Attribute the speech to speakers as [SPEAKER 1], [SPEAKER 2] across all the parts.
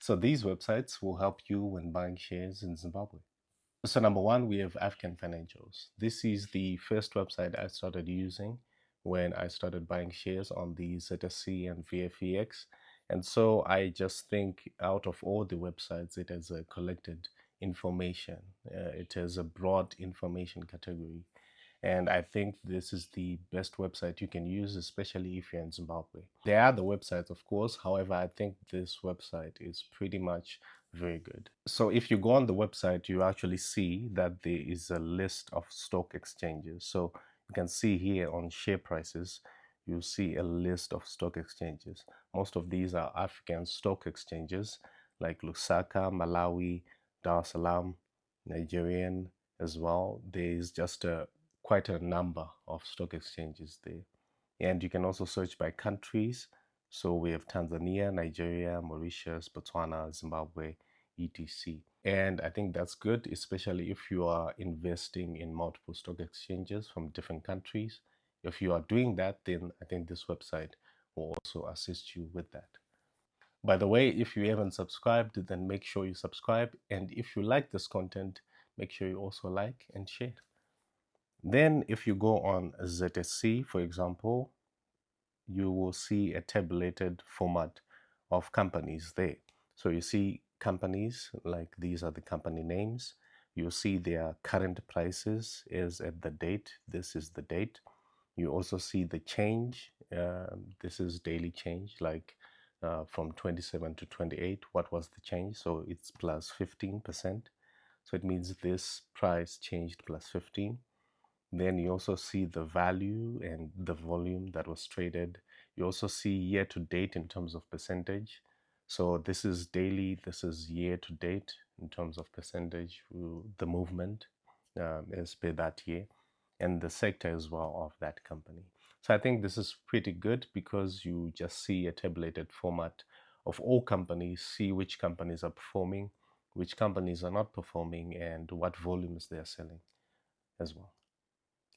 [SPEAKER 1] So these websites will help you when buying shares in Zimbabwe. So number one, we have African Financials. This is the first website I started using when I started buying shares on the ZSE and VFEX. And so I just think out of all the websites, it has collected information. It has a broad information category. And I think this is the best website you can use, especially if you're in Zimbabwe. There are other websites, of course. However, I think this website is pretty much very good. So if you go on the website, you actually see that there is a list of stock exchanges. So you can see here on share prices, you see a list of stock exchanges. Most of these are African stock exchanges like Lusaka, Malawi, Dar es Salaam, Nigerian as well. There is just quite a number of stock exchanges there. And you can also search by countries. So we have Tanzania, Nigeria, Mauritius, Botswana, Zimbabwe, etc. And I think that's good, especially if you are investing in multiple stock exchanges from different countries. If you are doing that, then I think this website will also assist you with that. By the way, if you haven't subscribed, then make sure you subscribe. And if you like this content, make sure you also like and share. Then if you go on ZSE, for example, you will see a tabulated format of companies there. So you see companies, like these are the company names. You'll see their current prices is at the date. This is the date. You also see the change. This is daily change, like from 27 to 28. What was the change? So it's plus 15%. So it means this price changed plus 15. Then you also see the value and the volume that was traded. You also see year to date in terms of percentage. So this is daily, this is year to date in terms of percentage, the movement is per that year, and the sector as well of that company. So I think this is pretty good because you just see a tabulated format of all companies, see which companies are performing, which companies are not performing, and what volumes they are selling as well.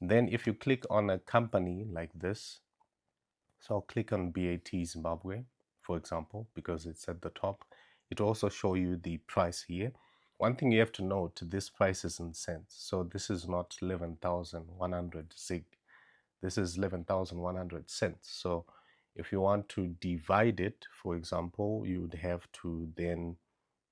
[SPEAKER 1] Then if you click on a company like this, so I'll click on BAT Zimbabwe, for example, because it's at the top. It will also show you the price here. One thing you have to note, this price is in cents. So this is not 11,100 ZiG. This is 11,100 cents. So if you want to divide it, for example, you would have to then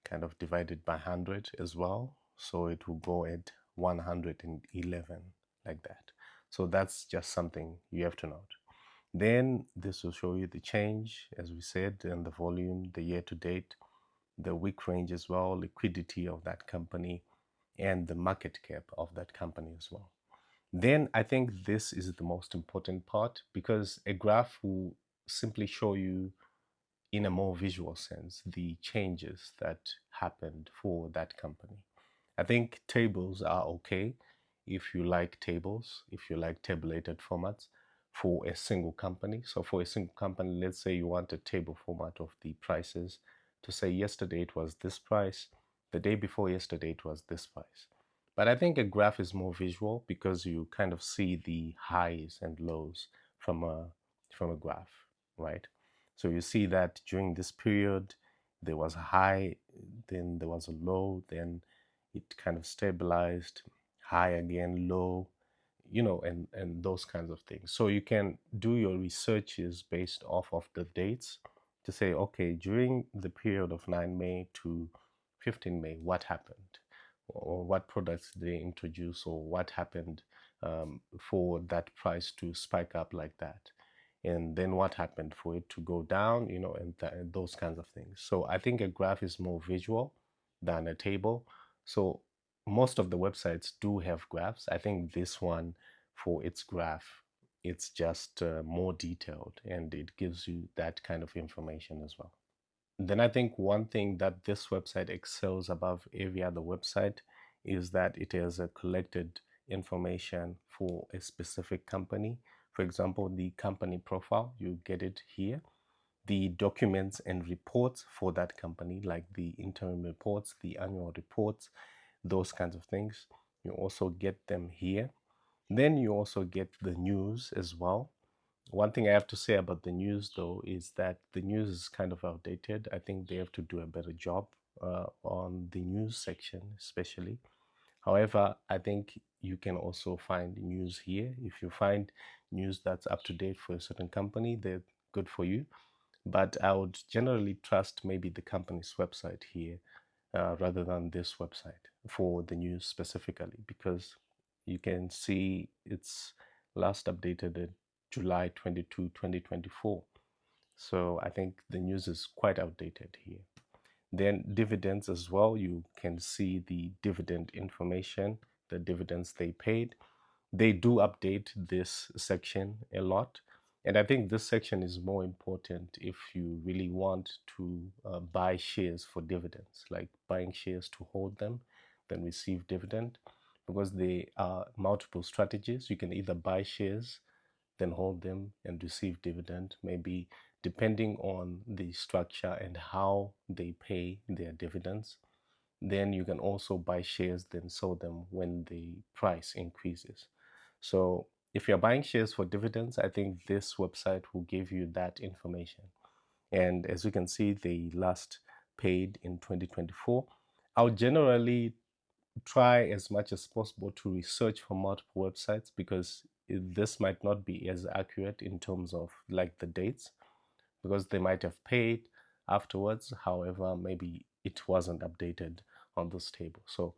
[SPEAKER 1] kind of divide it by 100 as well. So it will go at 111 like that. So that's just something you have to note. Then this will show you the change, as we said, and the volume, the year to date, the week range as well, liquidity of that company, and the market cap of that company as well. Then I think this is the most important part because a graph will simply show you in a more visual sense the changes that happened for that company. I think tables are okay if you like tables, if you like tabulated formats for a single company. So for a single company, let's say you want a table format of the prices to say yesterday it was this price, the day before yesterday it was this price. But I think a graph is more visual because you kind of see the highs and lows from a graph, right? So you see that during this period there was a high, then there was a low, then it kind of stabilized, high again, low, and those kinds of things. So you can do your researches based off of the dates to say, okay, during the period of 9 May to 15 May, what happened? Or what products did they introduce, or what happened for that price to spike up like that? And then what happened for it to go down, and those kinds of things. So I think a graph is more visual than a table. So most of the websites do have graphs. I think this one, for its graph, it's just more detailed and it gives you that kind of information as well. Then I think one thing that this website excels above every other website is that it has a collected information for a specific company. For example, the company profile, you get it here. The documents and reports for that company, like the interim reports, the annual reports, those kinds of things, you also get them here. Then you also get the news as well. One thing I have to say about the news, though, is that the news is kind of outdated. I think they have to do a better job on the news section, especially. However, I think you can also find news here. If you find news that's up to date for a certain company, they're good for you. But I would generally trust maybe the company's website here rather than this website for the news specifically, because you can see it's last updated at July 22, 2024. So I think the news is quite outdated here. Then dividends as well, you can see the dividend information, the dividends they paid. They do update this section a lot. And I think this section is more important if you really want to buy shares for dividends, like buying shares to hold them, then receive dividend, because there are multiple strategies. You can either buy shares, then hold them and receive dividend, maybe depending on the structure and how they pay their dividends. Then you can also buy shares, then sell them when the price increases. So if you're buying shares for dividends, I think this website will give you that information. And as you can see, they last paid in 2024. I'll generally try as much as possible to research for multiple websites, because this might not be as accurate in terms of like the dates, because they might have paid afterwards. However, maybe it wasn't updated on this table. So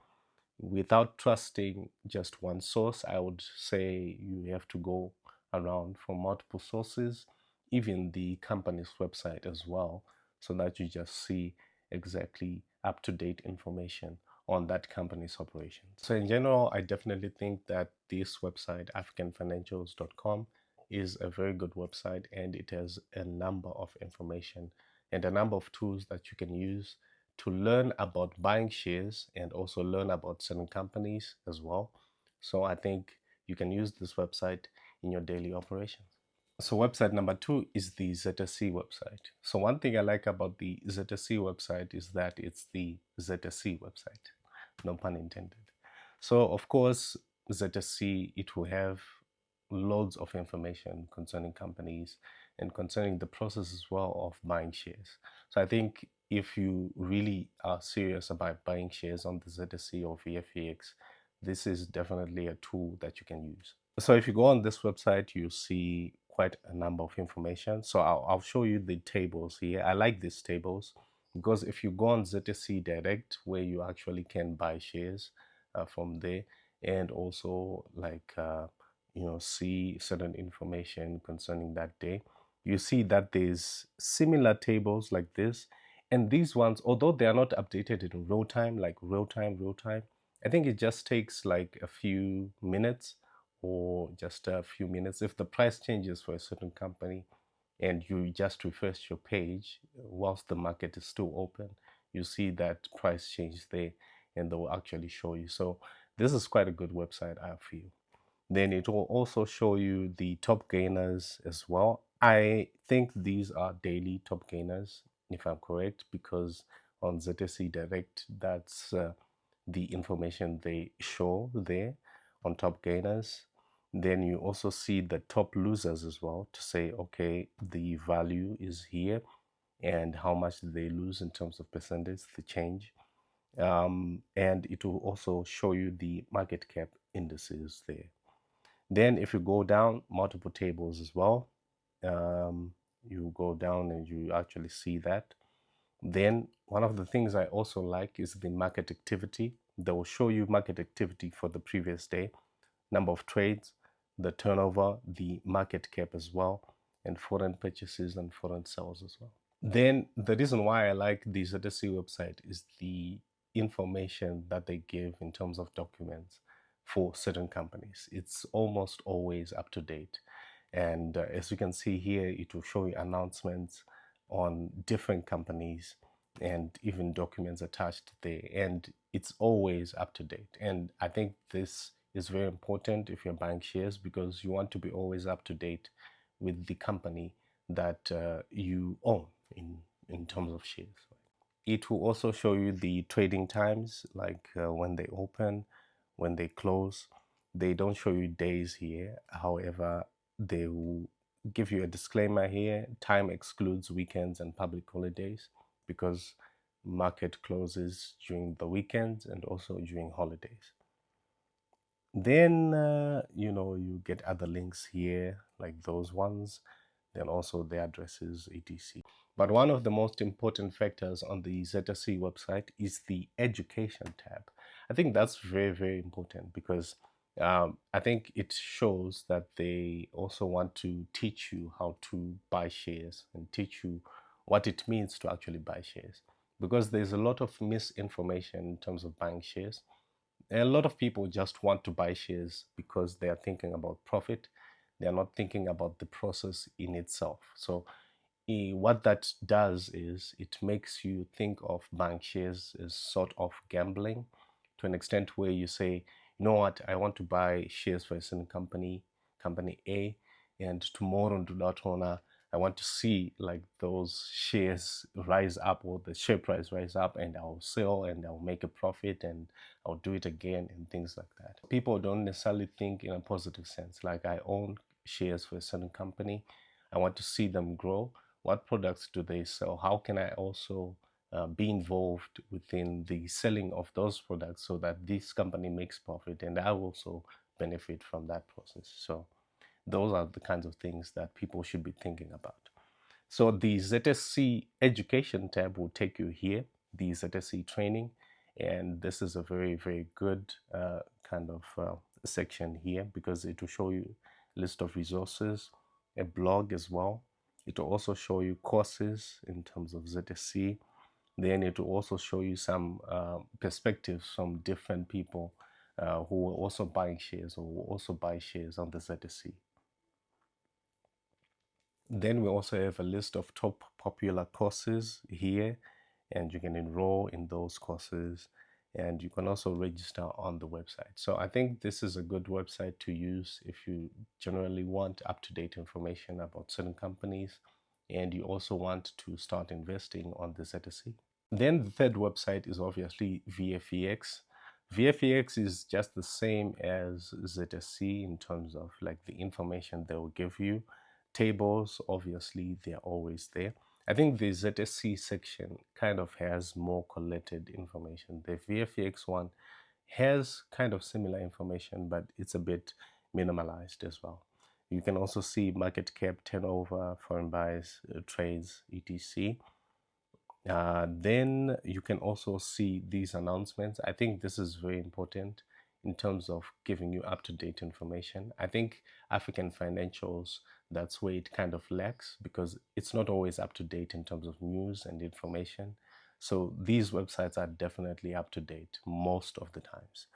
[SPEAKER 1] without trusting just one source, I would say you have to go around from multiple sources, even the company's website as well, so that you just see exactly up-to-date information on that company's operations. So in general, I definitely think that this website, africanfinancials.com, is a very good website, and it has a number of information and a number of tools that you can use to learn about buying shares and also learn about certain companies as well. So I think you can use this website in your daily operations. So website number 2 is the ZSE website. So one thing I like about the ZSE website is that it's the ZSE website, no pun intended. So of course, ZSE, it will have loads of information concerning companies and concerning the process as well of buying shares. So I think if you really are serious about buying shares on the ZSE or VFEX, this is definitely a tool that you can use. So if you go on this website, you see quite a number of information. So I'll show you the tables here. I like these tables because if you go on ZSE Direct, where you actually can buy shares from there, and also like see certain information concerning that day, you see that there's similar tables like this. And these ones, although they are not updated in real time, like real time, I think it just takes like a few minutes or just a few minutes. If the price changes for a certain company and you just refresh your page whilst the market is still open, you see that price change there, and they will actually show you. So this is quite a good website, I feel. Then it will also show you the top gainers as well. I think these are daily top gainers, if I'm correct, because on ZSE Direct, that's the information they show there on top gainers. Then you also see the top losers as well, to say, okay, the value is here and how much did they lose in terms of percentage, the change. And it will also show you the market cap indices there. Then if you go down, multiple tables as well, you go down and you actually see that. Then one of the things I also like is the market activity. They will show you market activity for the previous day, number of trades, the turnover, the market cap as well, and foreign purchases and foreign sales as well. Then the reason why I like the ZSE website is the information that they give in terms of documents for certain companies. It's almost always up to date. And as you can see here, it will show you announcements on different companies and even documents attached there. And it's always up to date. And I think this is very important if you're buying shares, because you want to be always up to date with the company that you own in terms of shares. It will also show you the trading times, like when they open, when they close. They don't show you days here. However, they will give you a disclaimer here. Time excludes weekends and public holidays because market closes during the weekends and also during holidays. Then, you get other links here, like those ones, then also the addresses, etc. But one of the most important factors on the ZSE website is the education tab. I think that's very, very important because I think it shows that they also want to teach you how to buy shares and teach you what it means to actually buy shares. Because there's a lot of misinformation in terms of buying shares. A lot of people just want to buy shares because they are thinking about profit. They are not thinking about the process in itself. So what that does is it makes you think of buying shares as sort of gambling, to an extent where you say, you know what, I want to buy shares for a certain company, company A, and tomorrow to that owner, I want to see like those shares rise up or the share price rise up, and I'll sell and I'll make a profit and I'll do it again and things like that. People don't necessarily think in a positive sense, like I own shares for a certain company, I want to see them grow. What products do they sell? How can I also be involved within the selling of those products so that this company makes profit and I also benefit from that process? So those are the kinds of things that people should be thinking about. So the ZSE education tab will take you here, the ZSE training, and this is a very, very good kind of section here because it will show you a list of resources, a blog as well. It will also show you courses in terms of ZSE. Then it will also show you some perspectives from different people who are also buying shares or will also buy shares on the ZSE. Then we also have a list of top popular courses here, and you can enroll in those courses, and you can also register on the website. So I think this is a good website to use if you generally want up-to-date information about certain companies and you also want to start investing on the ZSE. Then the third website is obviously VFEX. VFEX is just the same as ZSE in terms of like the information they will give you. Tables, obviously, they're always there. I think the ZSE section kind of has more collected information. The VFEX one has kind of similar information, but it's a bit minimalized as well. You can also see market cap, turnover, foreign buys, trades, etc. Then you can also see these announcements. I think this is very important in terms of giving you up-to-date information. I think African financials, that's where it kind of lacks because it's not always up-to-date in terms of news and information. So these websites are definitely up-to-date most of the times.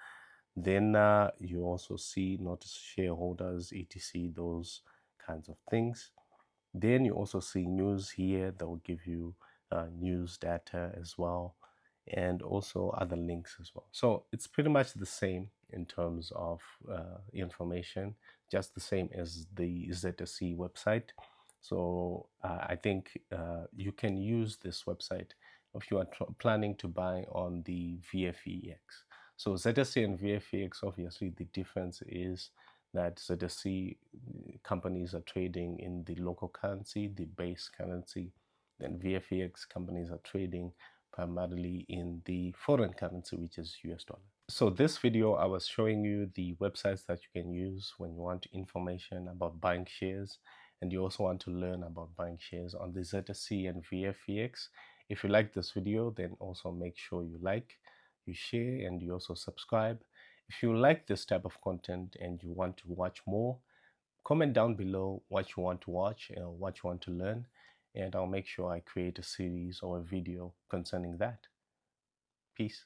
[SPEAKER 1] Then you also see notice shareholders, etc., those kinds of things. Then you also see news here that will give you news data as well, and also other links as well. So it's pretty much the same in terms of information, just the same as the ZSE website. So I think you can use this website if you are planning to buy on the VFEX. So ZSE and VFEX, obviously the difference is that ZSE companies are trading in the local currency, the base currency, then VFEX companies are trading primarily in the foreign currency, which is US dollar. So this video, I was showing you the websites that you can use when you want information about buying shares, and you also want to learn about buying shares on the ZSE and VFEX. If you like this video, then also make sure you like, you share, and you also subscribe. If you like this type of content and you want to watch more, comment down below what you want to watch and what you want to learn, and I'll make sure I create a series or a video concerning that. Peace.